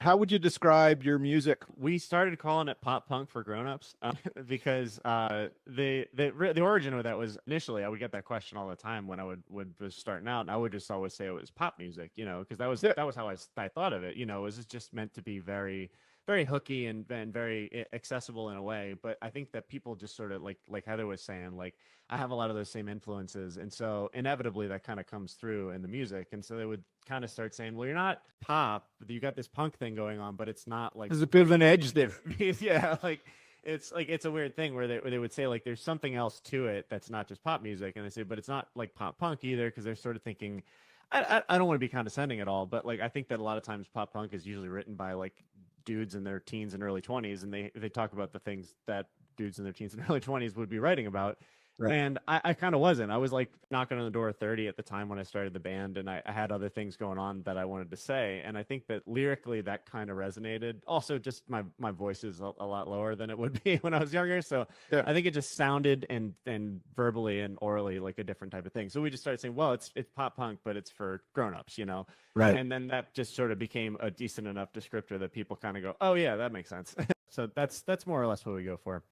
How would you describe your music? We started calling it pop punk for grown-ups because the origin of that was initially I would get that question all the time when I would was starting out, and I would just always say it was pop music, because Yeah. that was how I thought of it. It was just meant to be very hooky and very accessible in a way. But I think that people just sort of like Heather was saying, like I have a lot of those same influences, and so inevitably that kind of comes through in the music, and so they would kind of start saying, well, you're not pop, you got this punk thing going on, but it's not like There's a bit of an edge there. yeah, like it's a weird thing where they would say like there's something else to it that's not just pop music, and they say but it's not like pop punk either because they're sort of thinking I don't want to be condescending at all, but like I think that a lot of times pop punk is usually written by like dudes in their teens and early 20s, and they talk about the things that dudes in their teens and early 20s would be writing about. Right. And I kind of wasn't. I was like knocking on the door of 30 at the time when I started the band, and I had other things going on that I wanted to say. And I think that lyrically that kind of resonated. Also, just my voice is a lot lower than it would be when I was younger. So Yeah. I think it just sounded and verbally and orally like a different type of thing. So we just started saying, well, it's pop punk, but it's for grown-ups. Right. And then that just sort of became a decent enough descriptor that people kind of go, oh, yeah, that makes sense. So that's more or less what we go for.